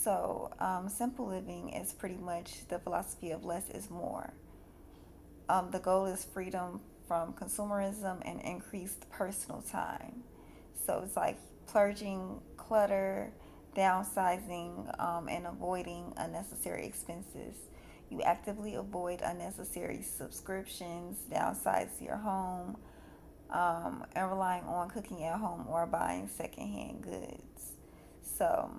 Simple living is pretty much the philosophy of less is more. The goal is freedom from consumerism and increased personal time. So it's like purging clutter, downsizing, and avoiding unnecessary expenses. You actively avoid unnecessary subscriptions, downsize your home, and relying on cooking at home or buying secondhand goods. So,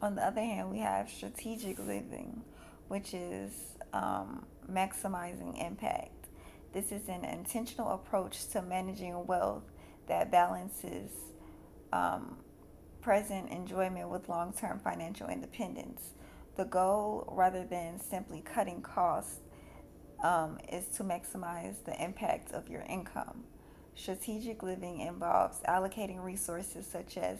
on the other hand, we have strategic living, which is maximizing impact. This is an intentional approach to managing wealth that balances um, present enjoyment with long term financial independence. The goal, rather than simply cutting costs, is to maximize the impact of your income. Strategic living involves allocating resources such as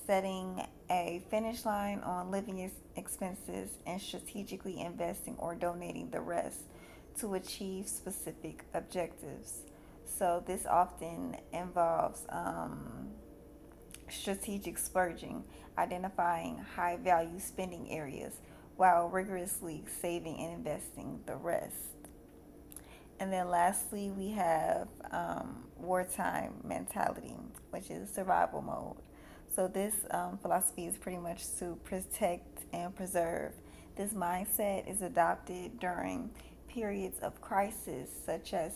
setting a finish line on living expenses and strategically investing or donating the rest to achieve specific objectives. So, this often involves strategic splurging, identifying high value spending areas while rigorously saving and investing the rest. And then lastly, we have wartime mentality, which is survival mode. So this philosophy is pretty much to protect and preserve. This mindset is adopted during periods of crisis, such as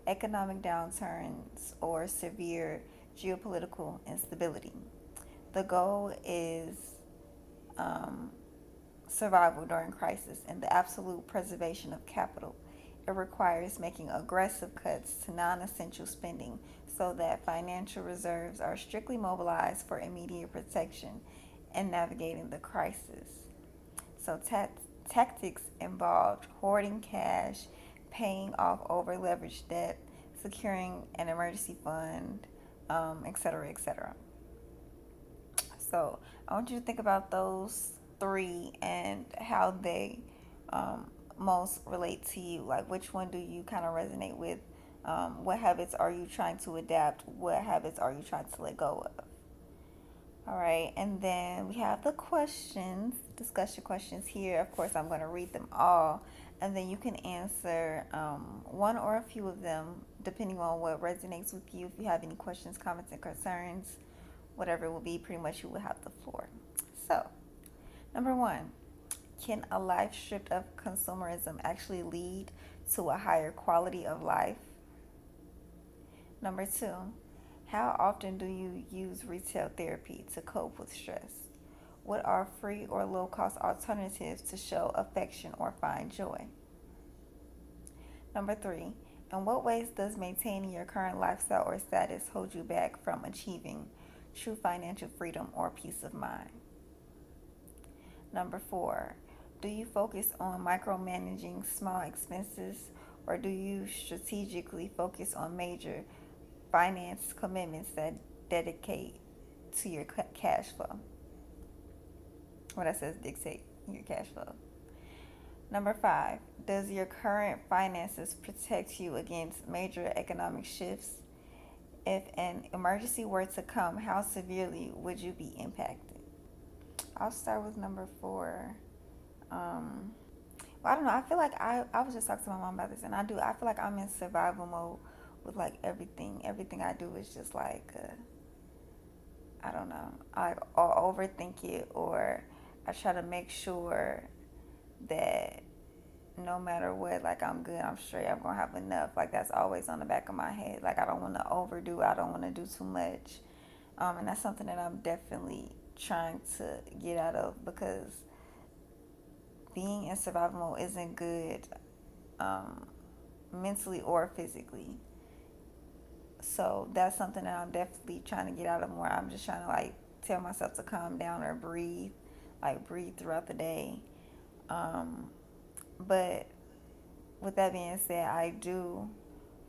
economic downturns or severe geopolitical instability. The goal is um, survival during crisis and the absolute preservation of capital. It requires making aggressive cuts to non essential spending so that financial reserves are strictly mobilized for immediate protection and navigating the crisis. So, tactics involved hoarding cash, paying off over leveraged debt, securing an emergency fund, etc., etc. So I want you to think about those three and how they most relate to you. Like, which one do you kind of resonate with? What habits are you trying to adapt? What habits are you trying to let go of? All right, and then we have the questions, discussion questions here. Of course, I'm going to read them all, and then you can answer one or a few of them depending on what resonates with you. If you have any questions, comments, and concerns, whatever it will be, pretty much you will have the floor. So, number one, can a life stripped of consumerism actually lead to a higher quality of life? Number two, how often do you use retail therapy to cope with stress? What are free or low cost alternatives to show affection or find joy? Number three, in what ways does maintaining your current lifestyle or status hold you back from achieving true financial freedom or peace of mind? Number four, do you focus on micromanaging small expenses or do you strategically focus on major finance commitments that dedicate to your cash flow? What that says dictate your cash flow. Number five, does your current finances protect you against major economic shifts? If an emergency were to come, how severely would you be impacted? I'll start with number four. Um, well, I don't know. I feel like I was just talking to my mom about this, and I feel like I'm in survival mode with like everything. Everything I do is just like I don't know. I'll overthink it, or I try to make sure that no matter what, like I'm good, I'm straight, I'm gonna have enough. Like that's always on the back of my head. Like I don't want to overdo. I don't want to do too much, and that's something that I'm definitely trying to get out of because being in survival mode isn't good, um, mentally or physically. So that's something that I'm definitely trying to get out of more. I'm just trying to like tell myself to calm down or breathe, like breathe throughout the day. Um, but with that being said, I do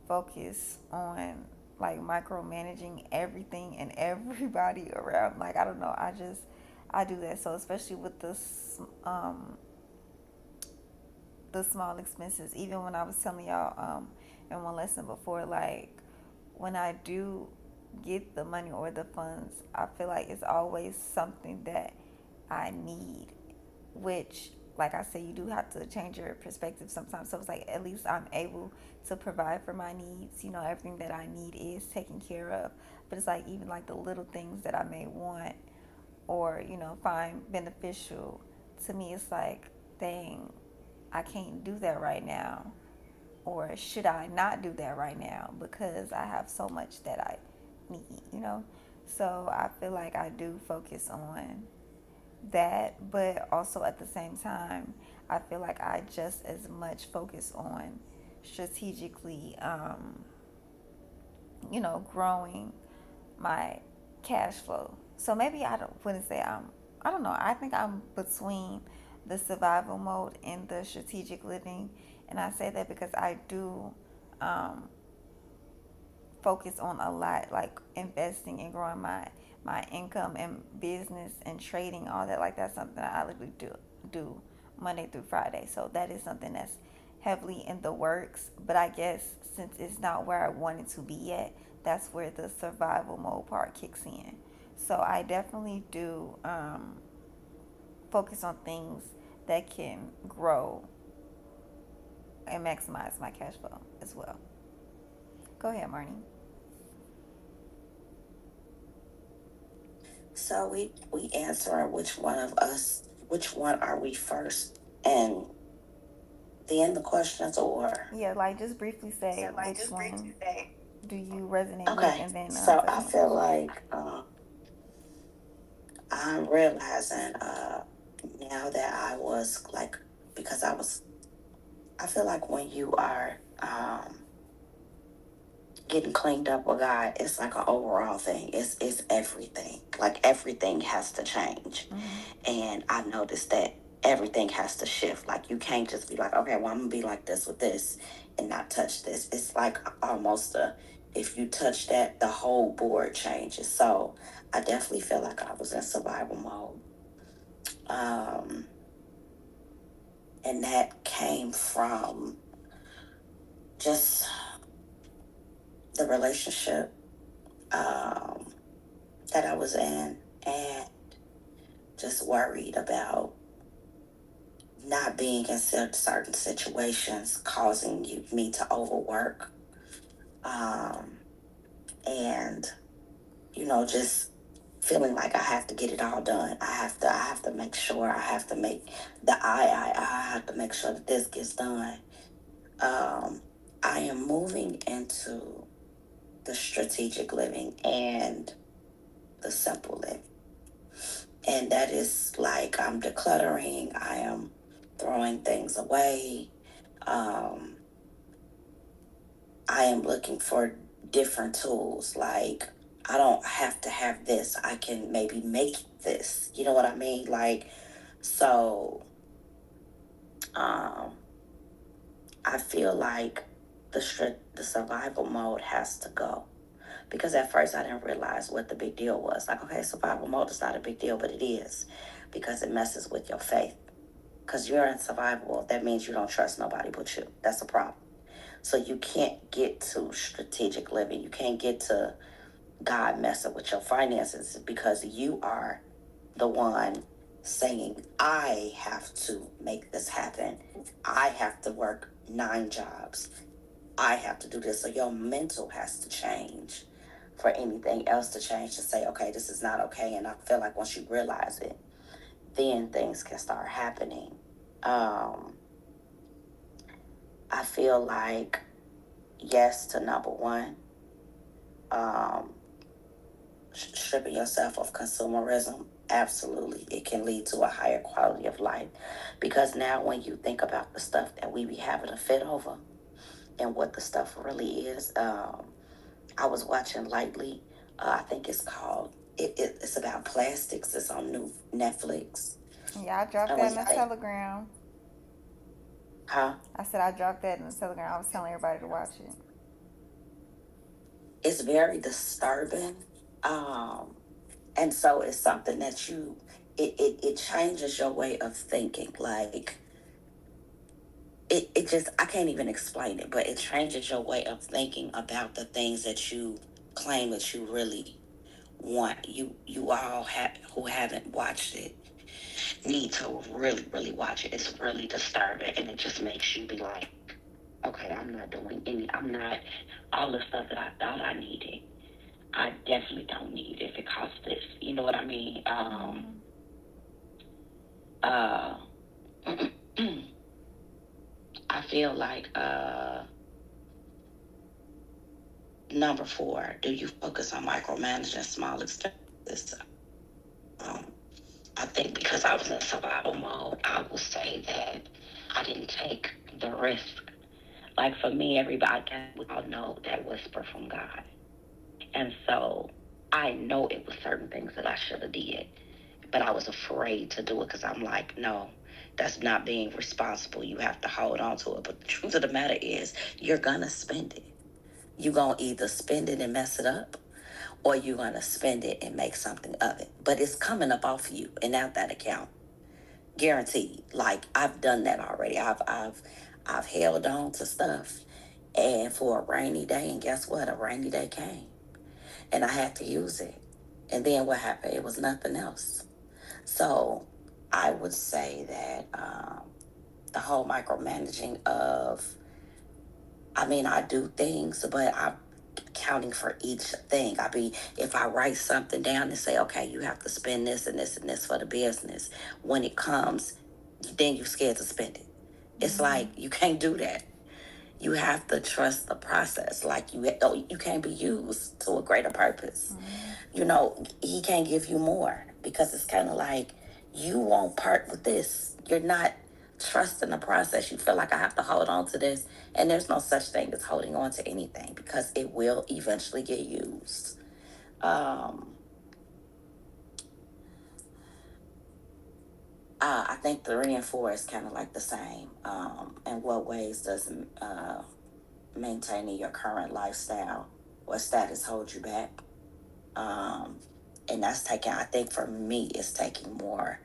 focus on like micromanaging everything and everybody around. Like I don't know, I do that. So especially with the small expenses. Even when I was telling y'all in one lesson before, like when I do get the money or the funds, I feel like it's always something that I need, which, like I said, you do have to change your perspective sometimes. So it's like at least I'm able to provide for my needs. Everything that I need is taken care of. But it's like even like the little things that I may want or find beneficial to me, it's like, dang, I can't do that right now, or should I not do that right now because I have so much that I need. So I feel like I do focus on that, but also at the same time, I feel like I just as much focus on strategically, growing my cash flow. So maybe I don't wouldn't say I don't know. I think I'm between the survival mode and the strategic living, and I say that because I do um, focus on a lot, like investing and growing my income and business and trading, all that. Like that's something that I literally do Monday through Friday. So that is something that's heavily in the works. But I guess since it's not where I wanted to be yet, that's where the survival mode part kicks in. So I definitely do focus on things that can grow and maximize my cash flow as well. Go ahead, Marnie. So we answer which one of us, which one are we first, and then the questions, or Yeah, like just briefly say which one do you resonate with, okay. and then So say I one. feel like I'm realizing now that I was like, because I feel like when you are getting cleaned up with God, it's like an overall thing. It's everything. Like everything has to change. Mm-hmm. And I've noticed that everything has to shift. Like you can't just be like, okay, well I'm gonna be like this with this and not touch this. It's like almost a, if you touch that, the whole board changes. So I definitely feel like I was in survival mode. Um and that came from just the relationship um that I was in, and just worried about not being in certain situations causing me to overwork, um, and just feeling like I have to get it all done. I have to make sure. I have to make I have to make sure that this gets done. Um, I am moving into the strategic living and the simple living, and that is like I'm decluttering. I am throwing things away. Um, I am looking for different tools. Like, I don't have to have this. I can maybe make this. You know what I mean? Like, so um, I feel like the survival mode has to go, because at first I didn't realize what the big deal was. Like, okay, survival mode is not a big deal, but it is, because it messes with your faith. Because you're in survival mode, that means you don't trust nobody but you. That's a problem. So you can't get to strategic living. You can't get to God messing with your finances, because you are the one saying, I have to make this happen. I have to work 9 jobs. I have to do this. So your mental has to change for anything else to change, to say, okay, this is not okay. And I feel like once you realize it, then things can start happening. Um, I feel like yes to number one. Um, Stripping yourself of consumerism, absolutely, it can lead to a higher quality of life, because now when you think about the stuff that we be having a fit over and what the stuff really is, I was watching lately, I think it's called it's about plastics. It's on new Netflix. Yeah, I dropped And that when in you the think, Telegram. huh, I said I dropped that in the Telegram. I was telling everybody to watch it. it's very disturbing. um and so it's something that it changes your way of thinking. Like, it just, I can't even explain it, but it changes your way of thinking about the things that you claim that you really want. You all have, who haven't watched it, need to really, really watch it. It's really disturbing, and it just makes you be like, okay, I'm not all the stuff that I thought I needed. I definitely don't need if it costs this. You know what I mean? Mm-hmm. Uh, I feel like number four, do you focus on micromanaging small expenses? Um, I think because I was in survival mode, I will say that I didn't take the risk. Like for me, everybody, I guess we all know that whisper from God. And so I know it was certain things that I should have did, but I was afraid to do it because I'm like, no, that's not being responsible. You have to hold on to it. But the truth of the matter is, you're gonna spend it. You're gonna either spend it and mess it up, or you're gonna spend it and make something of it. But it's coming up off of you and out that account, guaranteed. Like I've done that already. I've held on to stuff, and for a rainy day, and guess what? A rainy day came, and I had to use it. And then what happened? It was nothing else. So I would say that the whole micromanaging of, I mean, I do things, but I'm counting for each thing. If I write something down and say, okay, you have to spend this and this and this for the business, when it comes, then you're scared to spend it. It's Mm-hmm. like you can't do that. You have to trust the process. Like you can't be used to a greater purpose. Mm-hmm. He can't give you more because it's kind of like you won't part with this. You're not trusting the process. You feel like I have to hold on to this, and there's no such thing as holding on to anything because it will eventually get used. Um, I think 3 and 4 is kind of like the same. In what ways does maintaining your current lifestyle or status hold you back? Um, and that's taking, I think for me, it's taking more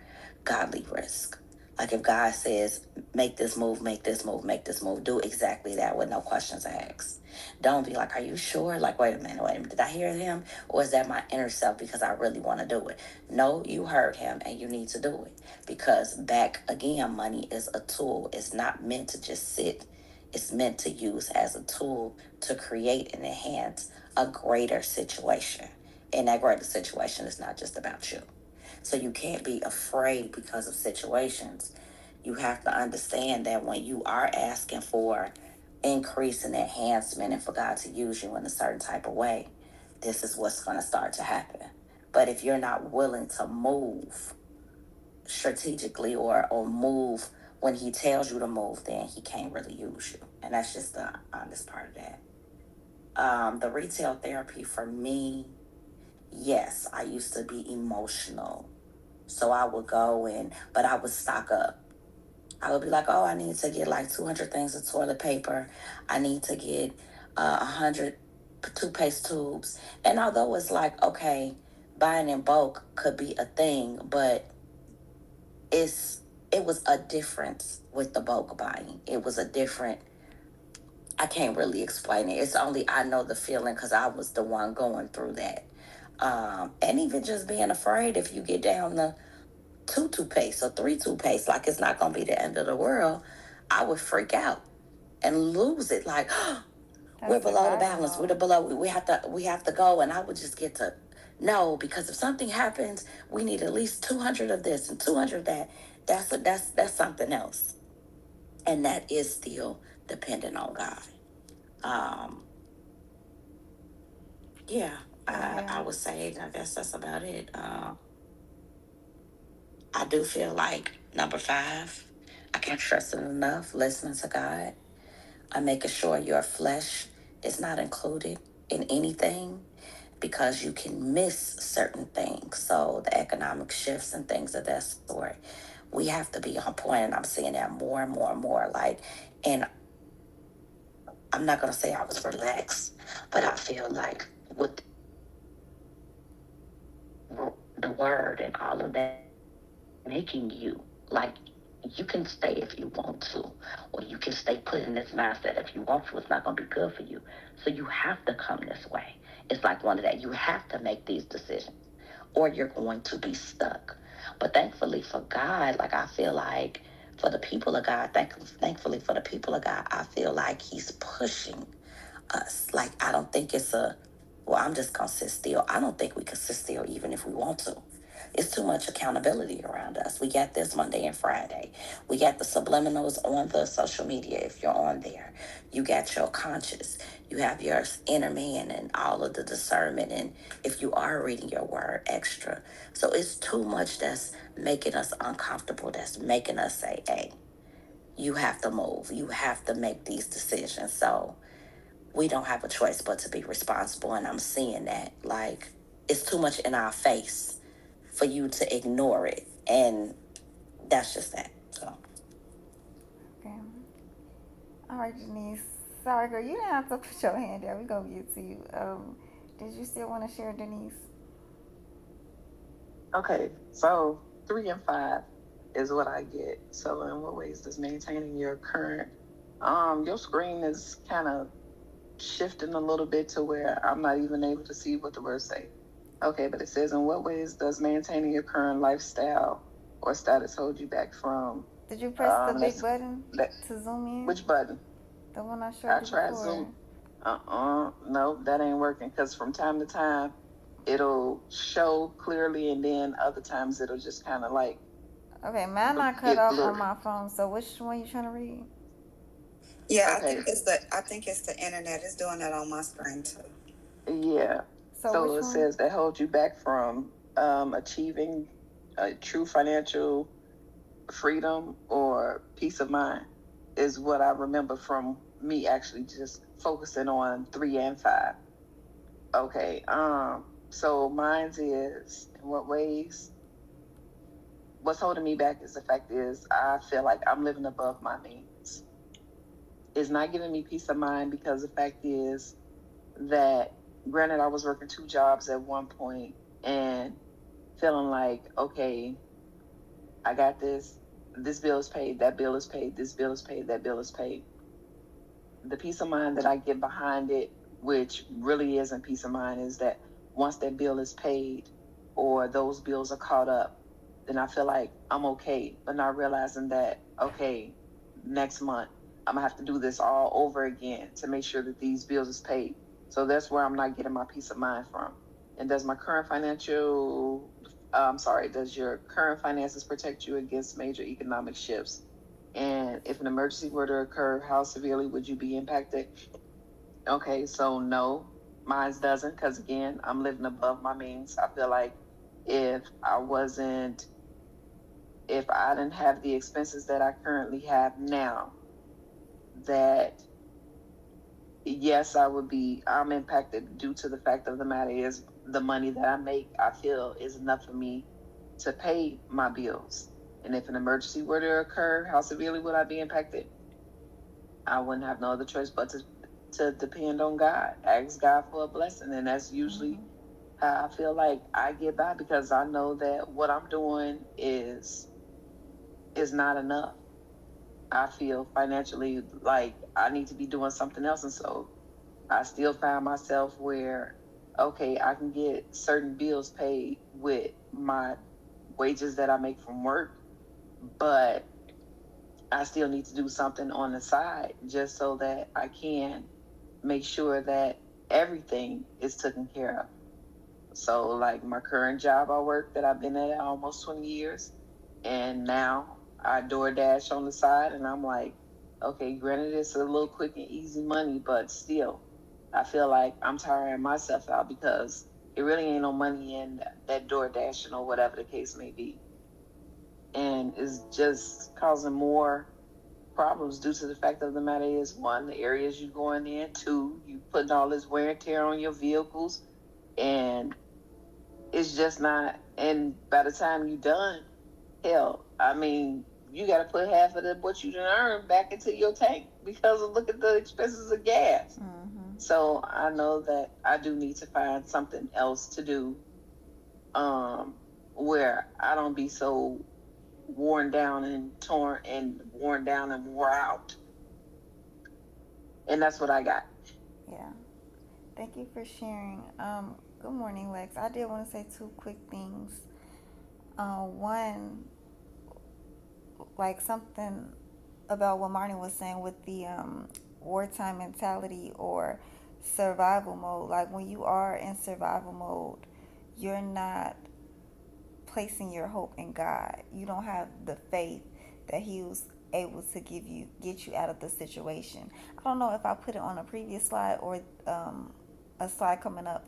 godly risk. Like if God says, make this move, make this move, make this move, do exactly that with no questions asked. Don't be like, are you sure? Like, wait a minute, did I hear him? Or is that my inner self because I really want to do it? No, you heard him and you need to do it. Because back again, money is a tool. It's not meant to just sit. It's meant to use as a tool to create and enhance a greater situation. And that greater situation is not just about you. So you can't be afraid because of situations. You have to understand that when you are asking for increase and enhancement and for God to use you in a certain type of way, this is what's going to start to happen. But if you're not willing to move strategically or move when he tells you to move, then he can't really use you. And that's just the honest part of that. The retail therapy for me, yes, I used to be emotional. So I would go but I would stock up. I would be like, oh, I need to get like 200 things of toilet paper. I need to get 100 toothpaste tubes. And although it's like, okay, buying in bulk could be a thing, but it's it was a difference with the bulk buying. It was a different, I can't really explain it. It's only I know the feeling because I was the one going through that. And even just being afraid if you get down the two toothpaste or three toothpaste, like it's not gonna be the end of the world, I would freak out and lose it. Like we're That's below the survival balance. We're the mode. below. We have to go, and I would just get to no because if something happens, we need at least 200 of this and 200 of that. That's something else, and that is still dependent on God. Um, yeah, I Yeah. would say I guess that's about it. I do feel like number five, I can't stress it enough. Listening to God, I'm making sure your flesh is not included in anything because you can miss certain things. So the economic shifts and things of that sort, we have to be on point, and I'm seeing that more and more and more. Like, and I'm not gonna say I was relaxed, but I feel like with the word and all of that making you like you can stay if you want to, or you can stay put in this mindset if you want to. It's not going to be good for you. So you have to come this way. It's like one of that. You have to make these decisions, or you're going to be stuck. But thankfully for God, like I feel like for the people of God, thankfully for the people of God, I feel like He's pushing us. Like I don't think it's a, well, I'm just gonna sit still. I don't think we can sit still even if we want to. It's too much accountability around us. We got this Monday and Friday. We got the subliminals on the social media if you're on there. You got your conscious. You have your inner man and all of the discernment. And if you are reading your word extra. So it's too much that's making us uncomfortable, that's making us say, hey, you have to move. You have to make these decisions. So we don't have a choice but to be responsible. And I'm seeing that. Like, it's too much in our face for you to ignore it. And that's just that. So, Okay. All right, Denise. Sorry, girl, you didn't have to put your hand down. We're going to get to you. Did you still want to share, Denise? Okay, so 3 and 5 is what I get. So in what ways does maintaining your current your screen is kind of shifting a little bit to where I'm not even able to see what the words say. Okay, but it says in what ways does maintaining your current lifestyle or status hold you back from Did you press the big let's button let to zoom in? which button? The one I showed I you tried before. Zoom. No, that ain't working because from time to time it'll show clearly, and then other times it'll just kind of like Okay, mine not cut get off on blurry. my phone. So which one you trying to read? yeah, Okay, I think it's the internet. It's doing that on my screen too. yeah. So So which it one? says that holds you back from achieving true financial freedom or peace of mind is what I remember from me actually just focusing on 3 and 5. Okay. So mine's is in what ways? What's holding me back is the fact is I feel like I'm living above my means. It's not giving me peace of mind because the fact is that granted I was working 2 jobs at one point and feeling like, okay, I got this. This bill is paid, that bill is paid, this bill is paid, that bill is paid. The peace of mind that I get behind it, which really isn't peace of mind, is that once that bill is paid or those bills are caught up, then I feel like I'm okay, but not realizing that, okay, next month I'm gonna have to do this all over again to make sure that these bills is paid. So that's where I'm not getting my peace of mind from. And does my current financial, sorry, does your current finances protect you against major economic shifts? And if an emergency were to occur, how severely would you be impacted? Okay, so no, mine doesn't, because again, I'm living above my means. I feel like if I wasn't, if I didn't have the expenses that I currently have now, that yes, I'm impacted due to the fact of the matter is the money that I make, I feel is enough for me to pay my bills. And if an emergency were to occur, how severely would I be impacted? I wouldn't have no other choice but to depend on God, ask God for a blessing, and that's usually Mm-hmm. how I feel like I get by because I know that what I'm doing is not enough. I feel financially like I need to be doing something else, and so I still find myself where okay, I can get certain bills paid with my wages that I make from work, but I still need to do something on the side just so that I can make sure that everything is taken care of. So, like my current job, I work that I've been at almost 20 years, and now I DoorDash on the side, and I'm like, okay, granted, it's a little quick and easy money, but still, I feel like I'm tiring myself out because it really ain't no money in that DoorDashing or whatever the case may be, and it's just causing more problems due to the fact of the matter is one, the areas you're going in, two, you putting all this wear and tear on your vehicles, and it's just not. And by the time you're done, hell, I mean, you got to put half of what you done earned back into your tank because of look at the expenses of gas. Mm-hmm. So I know that I do need to find something else to do, um, where I don't be so worn down and torn and worn down and wore out. And that's what I got. Yeah. Thank you for sharing. Good morning, Lex. I did want to say two quick things. One, like something about what Martin was saying with the wartime mentality or survival mode. Like when you are in survival mode, you're not placing your hope in God. You don't have the faith that He was able to get you out of the situation. I don't know if I put it on a previous slide or a slide coming up,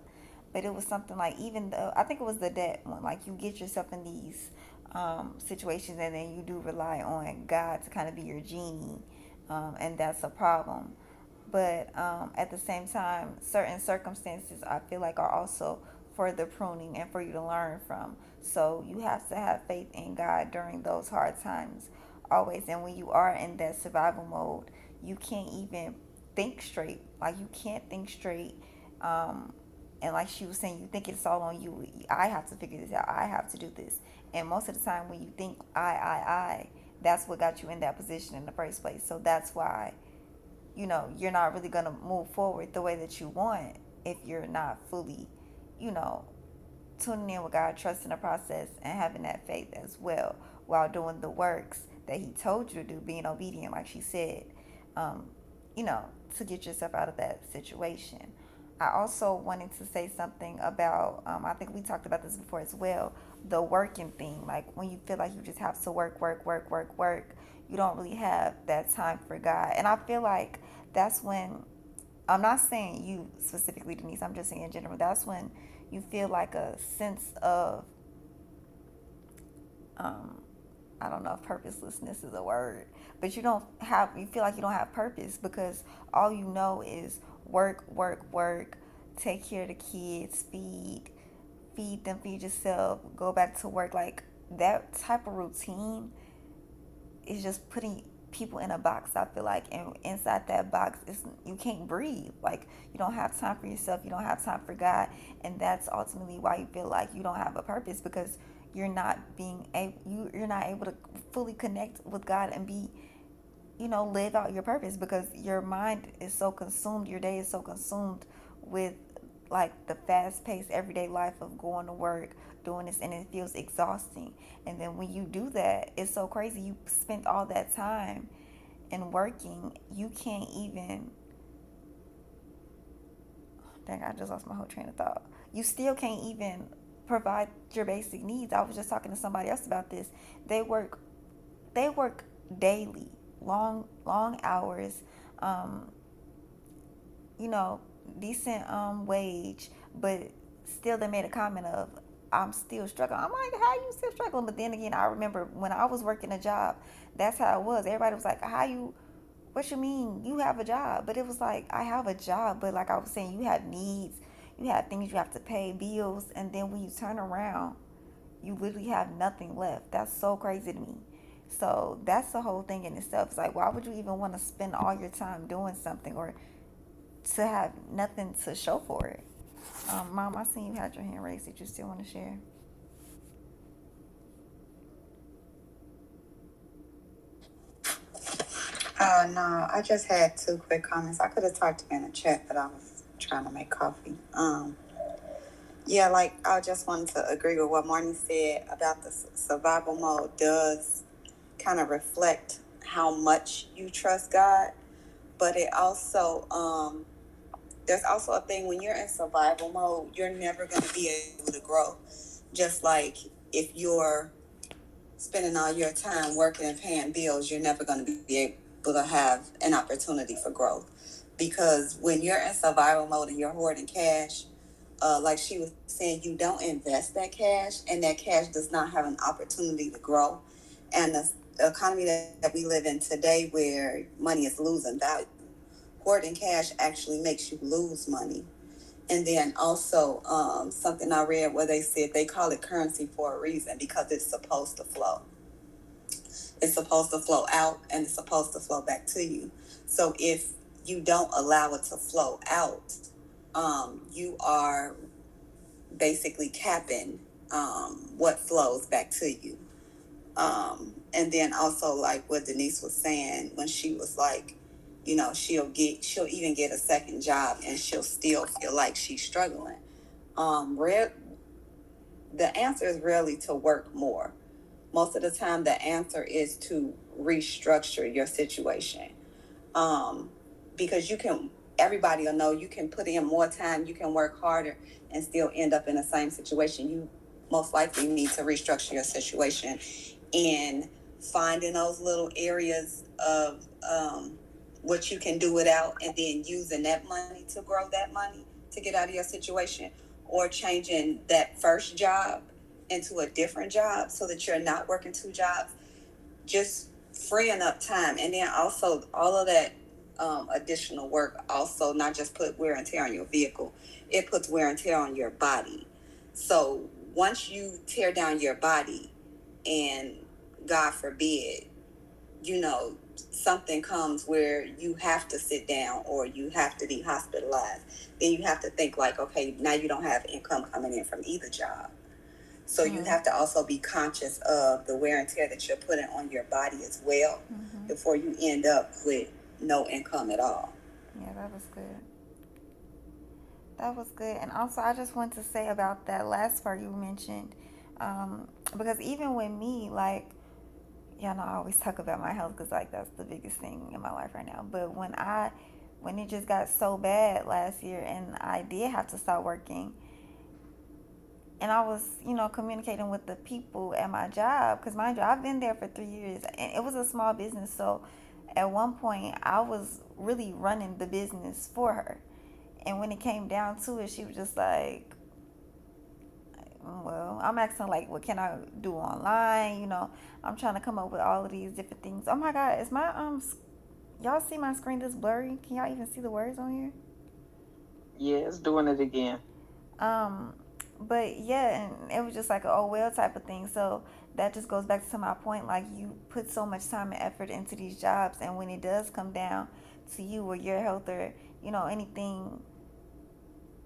but it was something like even though I think it was the debt one. Like you get yourself in these situations, and then you do rely on God to kind of be your genie, and that's a problem. But at the same time, certain circumstances I feel like are also for the pruning and for you to learn from. So you have to have faith in God during those hard times, always. And when you are in that survival mode, you can't even think straight. Like you can't think straight. Um, and like she was saying, you think it's all on you. I have to figure this out. I have to do this. And most of the time, when you think I, that's what got you in that position in the first place. So that's why you're not really going to move forward the way that you want if you're not fully, you know, tuning in with God, trusting the process, and having that faith as well while doing the works that He told you to do, being obedient, like she said, um, you know, to get yourself out of that situation. I also wanted to say something about, I think we talked about this before as well, the working thing. Like when you feel like you just have to work, work, work, work, work, you don't really have that time for God. And I feel like that's when, I'm not saying you specifically, Denise, I'm just saying in general, that's when you feel like a sense of, um, I don't know if purposelessness is a word, but you feel like you don't have purpose because all you know is work, work, work, take care of the kids, feed them, feed yourself, go back to work. Like that type of routine is just putting people in a box. I feel like, and inside that box, you can't breathe. Like you don't have time for yourself. You don't have time for God, and that's ultimately why you feel like you don't have a purpose because you're not able to fully connect with God and be live out your purpose because your mind is so consumed, your day is so consumed with like the fast paced everyday life of going to work, doing this, and it feels exhausting. And then when you do that, it's so crazy. You spent all that time in working, you can't even, dang, I just lost my whole train of thought. You still can't even provide your basic needs. I was just talking to somebody else about this. They work they work daily, long hours, um, you know, decent wage, but still they made a comment of I'm still struggling. I'm like, how you still struggling? But then again, I remember when I was working a job, that's how it was. Everybody was like, how you what you mean you have a job? But it was like I have a job, but like I was saying, you have needs, you have things you have to pay, bills, and then when you turn around, you literally have nothing left. That's so crazy to me. So that's the whole thing in itself. It's like, why would you even want to spend all your time doing something or to have nothing to show for it? Mom, I seen you had your hand raised. Did you still want to share? No, I just had two quick comments. I could have talked to you in the chat, but I was trying to make coffee. Yeah, like I just wanted to agree with what Marnie said about the survival mode does kind of reflect how much you trust God, but it also there's also a thing when you're in survival mode, you're never going to be able to grow. Just like if you're spending all your time working and paying bills, you're never going to be able to have an opportunity for growth. Because when you're in survival mode and you're hoarding cash, like she was saying, you don't invest that cash, and that cash does not have an opportunity to grow. And the economy that we live in today, where money is losing value, hoarding cash actually makes you lose money. And then also something I read where they said they call it currency for a reason because it's supposed to flow. It's supposed to flow out and it's supposed to flow back to you. So if you don't allow it to flow out, you are basically capping what flows back to you. And then also like what Denise was saying when she was like, she'll even get a second job and she'll still feel like she's struggling. Red the answer is rarely to work more. Most of the time, the answer is to restructure your situation. Um, because you can, everybody will know you can put in more time, you can work harder, and still end up in the same situation. You most likely need to restructure your situation and finding those little areas of what you can do without, and then using that money to grow that money to get out of your situation, or changing that first job into a different job so that you're not working two jobs, just freeing up time. And then also all of that additional work also not just put wear and tear on your vehicle, it puts wear and tear on your body. So once you tear down your body, and God forbid, something comes where you have to sit down or you have to be hospitalized, then you have to think like, okay, now you don't have income coming in from either job. So you have to also be conscious of the wear and tear that you're putting on your body as well, before you end up with no income at all. Yeah, that was good. That was good. And also, I just want to say about that last part you mentioned, because even with me, like, y'all know I always talk about my health because, like, that's the biggest thing in my life right now. But when it just got so bad last year and I did have to start working, and I was, communicating with the people at my job, because mind you, I've been there for 3 years, and it was a small business. So at one point, I was really running the business for her. And when it came down to it, she was just like, well, I'm asking, like, what can I do online? I'm trying to come up with all of these different things. Oh my God, is my, y'all see my screen this blurry? Can y'all even see the words on here? Yeah, it's doing it again. Um, but yeah, and it was just like a oh well type of thing. So that just goes back to my point. Like, you put so much time and effort into these jobs, and when it does come down to you or your health or anything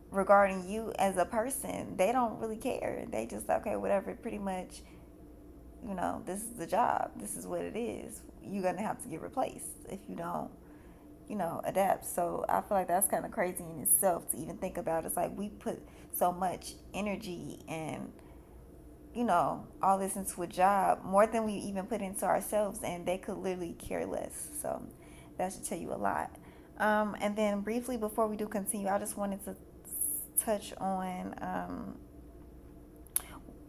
regarding you as a person, they don't really care. They just okay, whatever. Pretty much, this is the job. This is what it is. You're gonna have to get replaced if you don't adapt. So I feel like that's kind of crazy in itself to even think about. It's like we put so much energy and all this into a job, more than we even put into ourselves, and they could literally care less. So that should tell you a lot. And then briefly before we do continue, I just wanted to touch on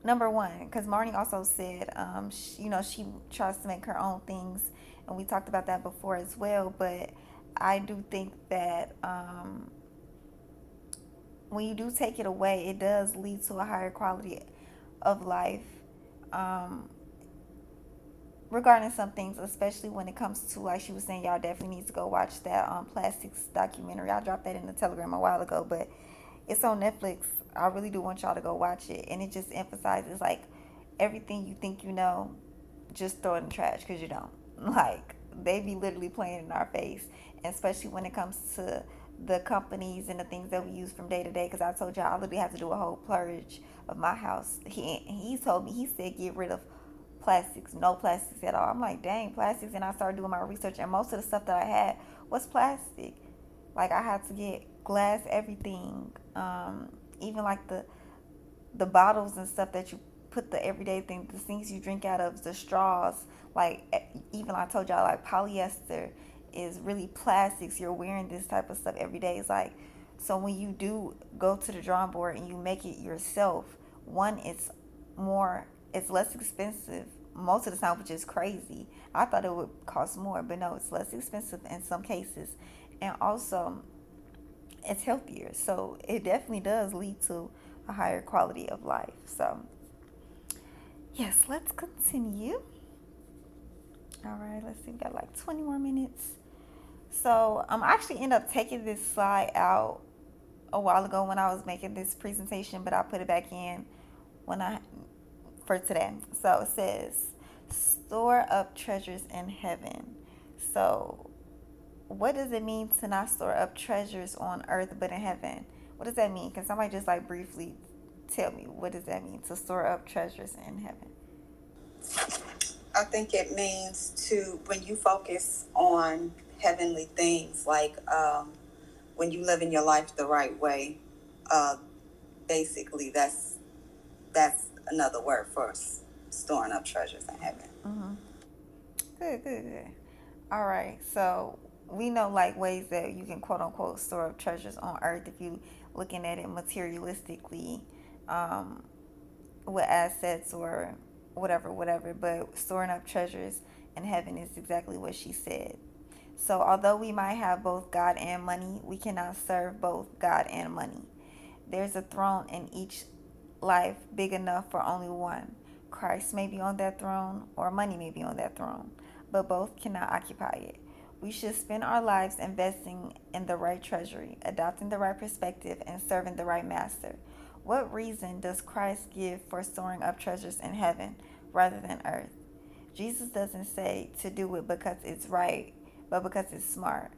number one, because Marnie also said, she tries to make her own things, and we talked about that before as well. But I do think that when you do take it away, it does lead to a higher quality of life. Um, Regarding some things, especially when it comes to, like she was saying, y'all definitely need to go watch that plastics documentary. I dropped that in the Telegram a while ago, but it's on Netflix. I really do want y'all to go watch it, and it just emphasizes like everything you think you know, just throw it in the trash because you don't. Like, they be literally playing in our face, and especially when it comes to the companies and the things that we use from day to day. Because I told y'all I literally have to do a whole purge of my house. He told me, he said get rid of plastics, no plastics at all. I'm like, dang, plastics. And I started doing my research, and most of the stuff that I had was plastic. Like, I had to get glass everything, even like the bottles and stuff that you put the everyday thing, the things you drink out of, the straws. Like, even I told y'all, like, polyester is really plastics. You're wearing this type of stuff every day. It's like, so when you do go to the drawing board and you make it yourself, one, it's less expensive most of the time, which is crazy. I thought it would cost more, but no, it's less expensive in some cases. And also, it's healthier. So it definitely does lead to a higher quality of life. So, yes, let's continue. All right, let's see. We got like 20 more minutes. So, I actually ended up taking this slide out a while ago when I was making this presentation, but I put it back in when I for today. So it says, store up treasures in heaven. So what does it mean to not store up treasures on earth but in heaven? What does that mean? Can somebody just like briefly tell me what does that mean to store up treasures in heaven? I think it means to, when you focus on heavenly things, like when you live in your life the right way, uh, basically that's that's another word for storing up treasures in heaven. Mm-hmm. Good, good, good. All right. So we know like ways that you can quote unquote store up treasures on earth if you looking at it materialistically, um, with assets or whatever, whatever. But storing up treasures in heaven is exactly what she said. So although we might have both God and money, we cannot serve both God and money. There's a throne in each life big enough for only one. Christ may be on that throne, or money may be on that throne, but both cannot occupy it. We should spend our lives investing in the right treasury, adopting the right perspective, and serving the right master. What reason does Christ give for storing up treasures in heaven rather than earth? Jesus doesn't say to do it because it's right, but because it's smart.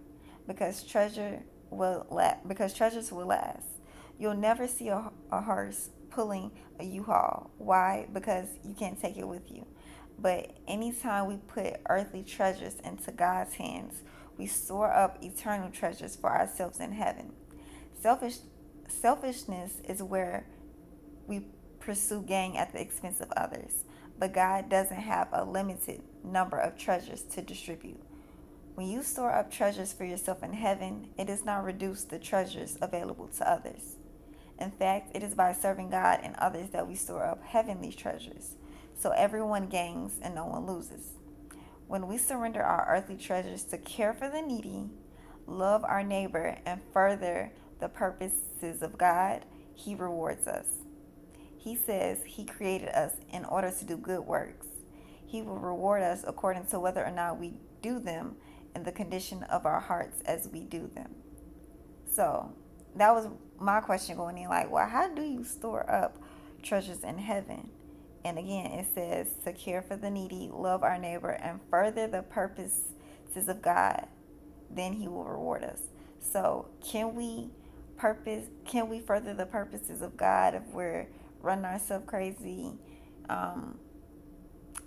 Because because treasures will last. You'll never see a horse pulling a U-Haul. Why? Because you can't take it with you. But anytime we put earthly treasures into God's hands, we store up eternal treasures for ourselves in heaven. Selfish Selfishness is where we pursue gain at the expense of others. But God doesn't have a limited number of treasures to distribute. When you store up treasures for yourself in heaven, it does not reduce the treasures available to others. In fact, it is by serving God and others that we store up heavenly treasures, so everyone gains and no one loses. When we surrender our earthly treasures to care for the needy, love our neighbor, and further the purposes of God, He rewards us. He says He created us in order to do good works. He will reward us according to whether or not we do them and the condition of our hearts as we do them. So that was my question going in, like, well, how do you store up treasures in heaven? And again, it says to care for the needy, love our neighbor, and further the purposes of God. Then He will reward us. So can we further the purposes of God if we're running ourselves crazy, um,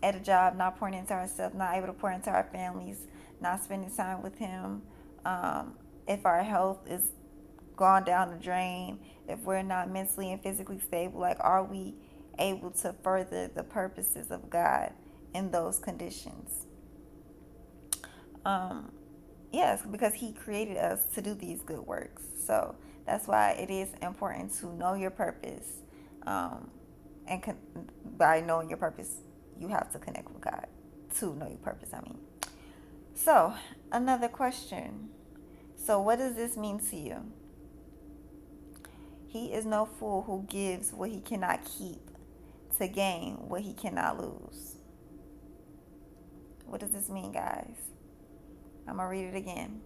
at a job, not pouring into ourselves, not able to pour into our families, not spending time with Him? If our health is gone down the drain, if we're not mentally and physically stable, like, are we able to further the purposes of God in those conditions? Um, yes, because He created us to do these good works. So that's why it is important to know your purpose. Um, and by knowing your purpose, you have to connect with God to know your purpose. I mean, so another question. So, what does this mean to you? He is no fool who gives what he cannot keep to gain what he cannot lose. What does this mean, guys? I'm going to read it again.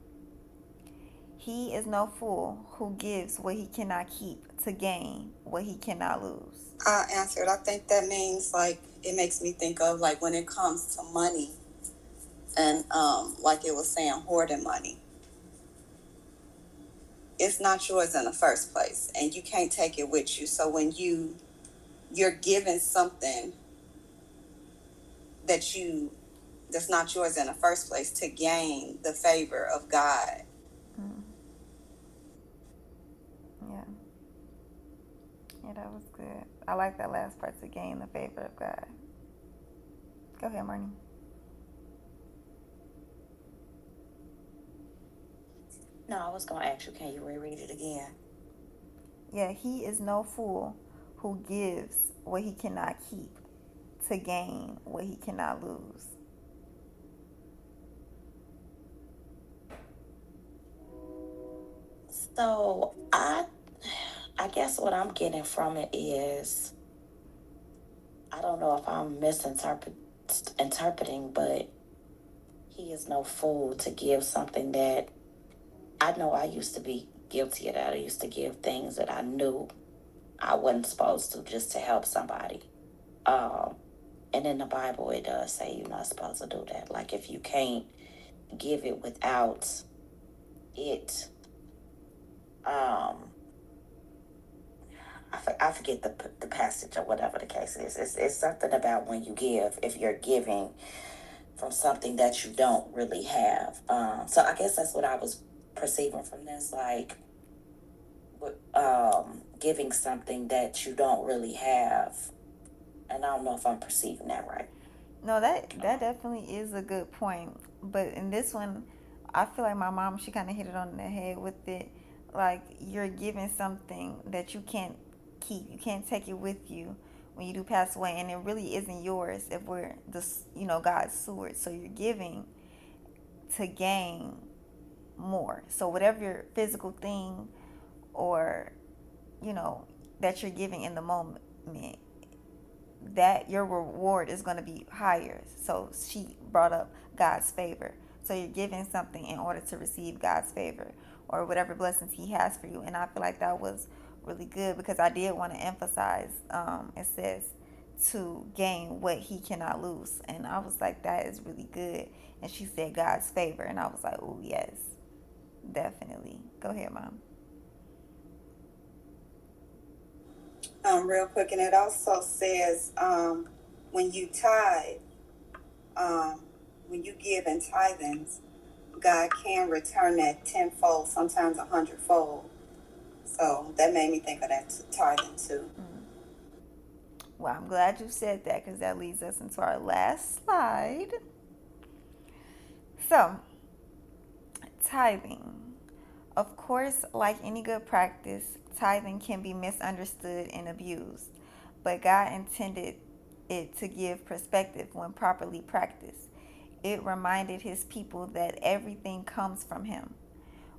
He is no fool who gives what he cannot keep to gain what he cannot lose. I answered. I think that means, like, it makes me think of, like, when it comes to money and, like it was saying, hoarding money. It's not yours in the first place, and you can't take it with you. So when you're given something that's not yours in the first place to gain the favor of God. Mm. Yeah. Yeah, that was good. I like that last part, to gain the favor of God. Go ahead, Marnie. No, I was gonna ask you, can you reread it again? Yeah, he is no fool who gives what he cannot keep to gain what he cannot lose. So I guess what I'm getting from it is, I don't know if I'm misinterpreting, but he is no fool to give something that I know I used to be guilty of that. I used to give things that I knew I wasn't supposed to, just to help somebody. Um, and in the Bible, it does say you're not supposed to do that. Like, if you can't give it without it, um, I forget the passage or whatever the case is. It's something about when you give, if you're giving from something that you don't really have. So I guess that's what I was perceiving from this, like, giving something that you don't really have. And I don't know if I'm perceiving that right. No, that definitely is a good point. But in this one, I feel like my mom, she kind of hit it on the head with it. Like you're giving something that you can't keep. You can't take it with you when you do pass away, and it really isn't yours if we're this, God's steward. So you're giving to gain more. So whatever your physical thing or you know that you're giving in the moment, that your reward is going to be higher. So she brought up God's favor. So you're giving something in order to receive God's favor or whatever blessings He has for you. And I feel like that was really good because I did want to emphasize. It says to gain what He cannot lose, and I was like, that is really good. And she said God's favor, and I was like, oh yes, definitely. Go ahead, Mom. Real quick, and it also says when you tithe, um, when you give in tithings, God can return that tenfold, sometimes 100-fold. So that made me think of that tithing too. Well, I'm glad you said that because that leads us into our last slide. So, tithing. Of course, like any good practice, tithing can be misunderstood and abused, but God intended it to give perspective when properly practiced. It reminded His people that everything comes from Him.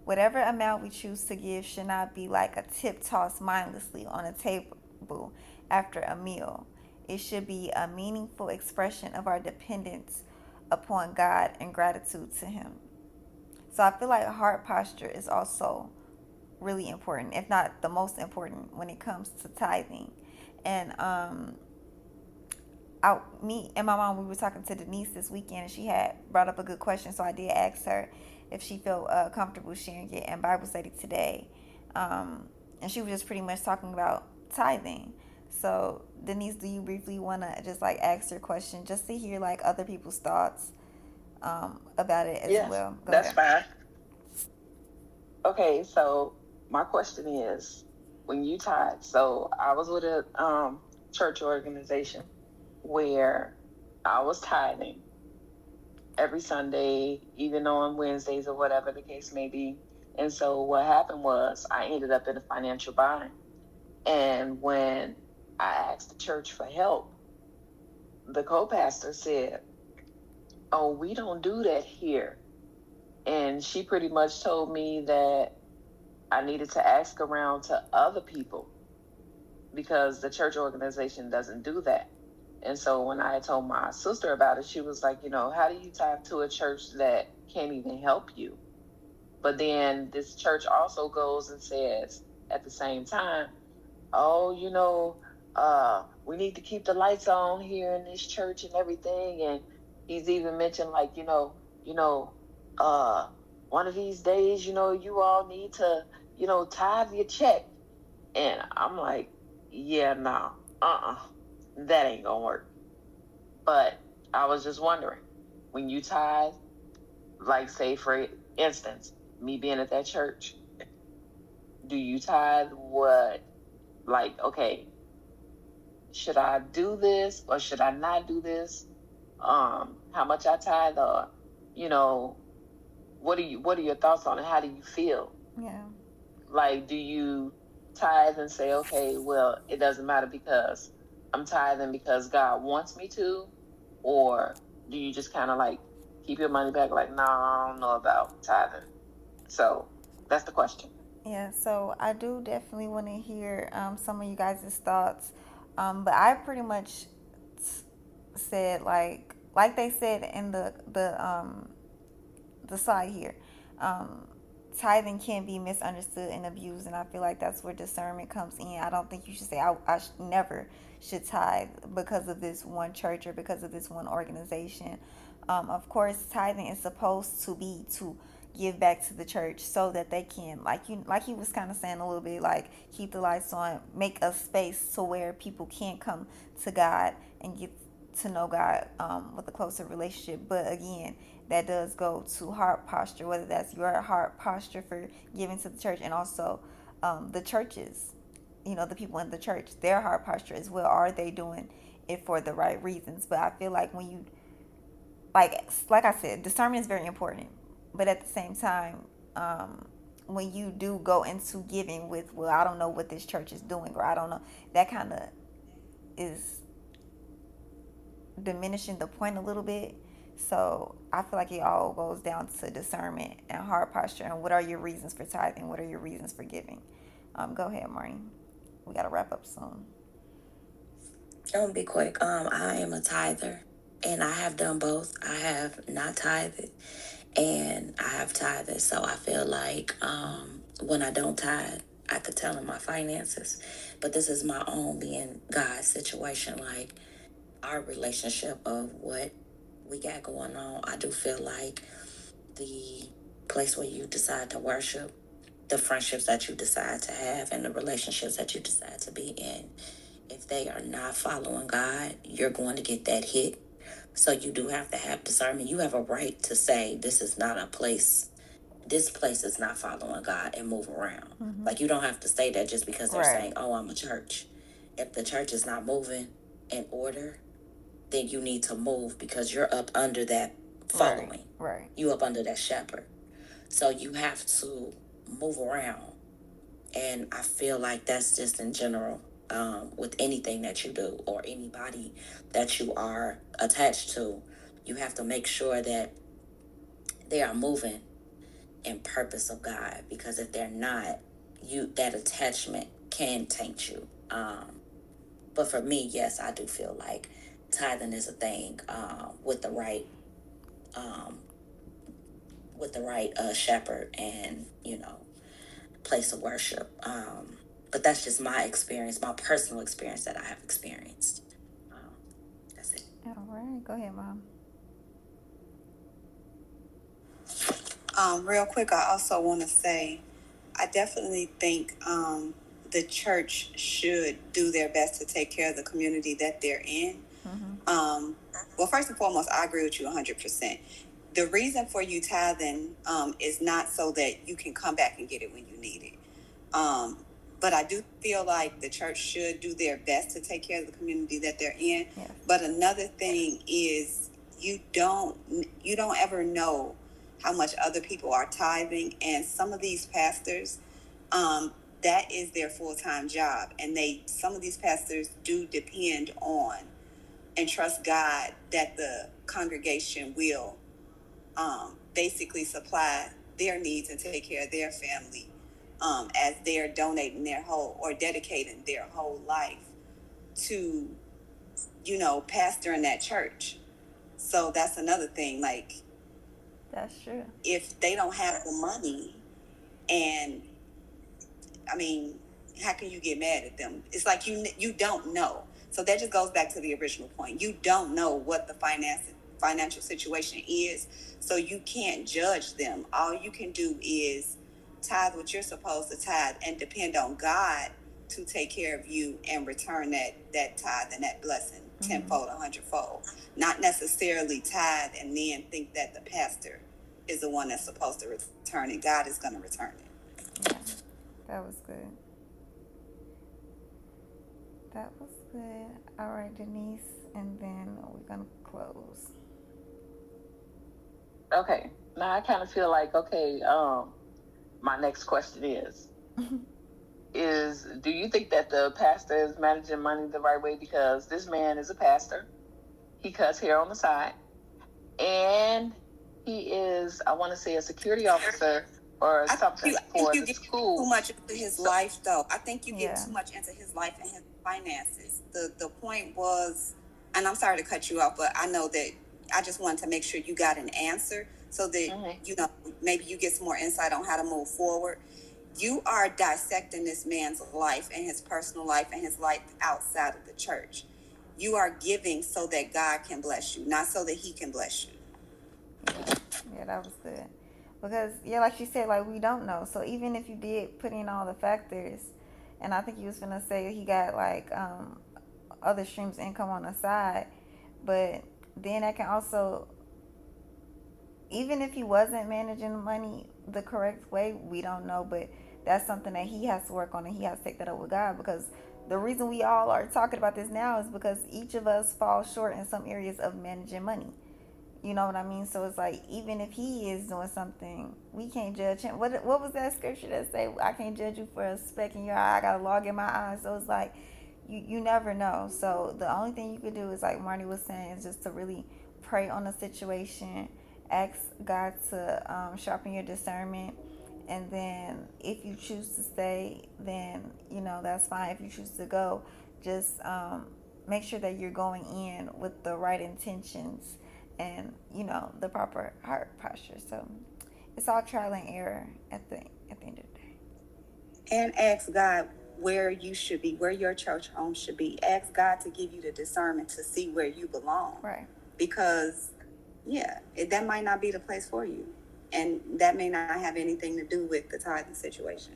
Whatever amount we choose to give should not be like a tip tossed mindlessly on a table after a meal. It should be a meaningful expression of our dependence upon God and gratitude to Him. So I feel like heart posture is also really important, if not the most important, when it comes to tithing. And me and my mom, we were talking to Denise this weekend, and she had brought up a good question. So I did ask her if she felt comfortable sharing it in Bible study today, and she was just pretty much talking about tithing. So Denise, do you briefly want to just like ask your question, just to hear like other people's thoughts about it as Yes, well? Go that's ahead. fine. Okay, so my question is, when you tithe, so I was with a church organization where I was tithing every Sunday, even on Wednesdays or whatever the case may be. And so what happened was I ended up in a financial bind. And when I asked the church for help, the co-pastor said, "Oh, we don't do that here." And she pretty much told me that I needed to ask around to other people because the church organization doesn't do that. And so when I told my sister about it, she was like, how do you talk to a church that can't even help you? But then this church also goes and says at the same time, "Oh, we need to keep the lights on here in this church and everything." And he's even mentioned like, you know, uh, one of these days, you all need to, tithe your check. And I'm like, yeah, no, that ain't gonna work. But I was just wondering, when you tithe, like say for instance, me being at that church, do you tithe what, like, okay, should I do this or should I not do this? How much I tithe, or you know, what are your thoughts on it? How do you feel? Yeah. Like, do you tithe and say, okay, well, it doesn't matter because I'm tithing because God wants me to, or do you just kind of like keep your money back, like, no, I don't know about tithing? So that's the question. Yeah, so I do definitely want to hear some of you guys' thoughts. But I pretty much said like they said in the side here. Um, Tithing can be misunderstood and abused, and I feel like that's where discernment comes in. I don't think you should say never should tithe because of this one church or because of this one organization. Of course, tithing is supposed to be to give back to the church so that they can, like he was kind of saying a little bit, like keep the lights on, make a space to where people can come to God and get to know God with a closer relationship. But again, that does go to heart posture, whether that's your heart posture for giving to the church, and also the churches, the people in the church, their heart posture as well. Are they doing it for the right reasons. But I feel like when you like I said, discernment is very important. But at the same time, when you do go into giving with, well, I don't know what this church is doing, or I don't know, that kind of is diminishing the point a little bit. So I feel like it all goes down to discernment and heart posture, and what are your reasons for tithing? What are your reasons for giving? Go ahead, Marnie. We gotta wrap up soon. I'll be quick. I am a tither, and I have done both. I have not tithed, and I have tithed. So I feel like when I don't tithe, I could tell in my finances. But this is my own being God's situation. Like our relationship of what we got going on, I do feel like the place where you decide to worship, the friendships that you decide to have, and the relationships that you decide to be in, if they are not following God, you're going to get that hit. So you do have to have discernment. You have a right to say, this is not a place, this place is not following God, and move around. Mm-hmm. Like you don't have to say that just because they're Right. saying, oh, I'm a church. If the church is not moving in order, then you need to move because you're up under that following. Right. You up under that shepherd. So you have to move around. And I feel like that's just in general with anything that you do or anybody that you are attached to. You have to make sure that they are moving in purpose of God, because if they're not, you that attachment can taint you. But for me, yes, I do feel like tithing is a thing um, with the right shepherd and place of worship. But that's just my experience, my personal experience that I have experienced. Um, that's it. All right. Go ahead, Mom. Real quick, I also want to say I definitely think the church should do their best to take care of the community that they're in. Mm-hmm. Well, first and foremost, I agree with you 100%. The reason for you tithing is not so that you can come back and get it when you need it. But I do feel like the church should do their best to take care of the community that they're in. Yes. But another thing is you don't ever know how much other people are tithing, and some of these pastors, that is their full-time job, and some of these pastors do depend on and trust God that the congregation will basically supply their needs and take care of their family as they're donating their whole or dedicating their whole life to, pastoring that church. So that's another thing. Like, That's true. if they don't have the money, and I mean, how can you get mad at them? It's like you don't know. So that just goes back to the original point. You don't know what the financial situation is, so you can't judge them. All you can do is tithe what you're supposed to tithe and depend on God to take care of you and return that tithe and that blessing tenfold, 100-fold. Not necessarily tithe and then think that the pastor is the one that's supposed to return it. God is going to return it. Yeah. That was good. That was good. All right, Denise, and then we're gonna close. Okay. Now I kind of feel like, okay, my next question is do you think that the pastor is managing money the right way? Because this man is a pastor. He cuts hair on the side. And he is, I want to say, a security officer or something for the school. Too much into his life, though. I think you get too much into his life and his finances. The point was, and I'm sorry to cut you off, but I know that I just wanted to make sure you got an answer so that maybe you get some more insight on how to move forward. You are dissecting this man's life and his personal life and his life outside of the church. You are giving so that God can bless you, not so that he can bless you. Yeah, that was good. Because like she said, like we don't know. So even if you did put in all the factors, and I think you was gonna say he got like other streams of income on the side, but then that can also, even if he wasn't managing money the correct way, we don't know. But that's something that he has to work on, and he has to take that up with God, because the reason we all are talking about this now is because each of us fall short in some areas of managing money. You know what I mean? So it's like, even if he is doing something, we can't judge him. What was that scripture that say, I can't judge you for a speck in your eye, I got a log in my eye? So it's like, you never know. So the only thing you could do is, like Marty was saying, is just to really pray on the situation, ask God to sharpen your discernment, and then if you choose to stay, then that's fine. If you choose to go, just make sure that you're going in with the right intentions and the proper heart posture. So it's all trial and error at the end of the day. And ask God where you should be, where your church home should be. Ask God to give you the discernment to see where you belong. Right. Because, that might not be the place for you. And that may not have anything to do with the tithing situation.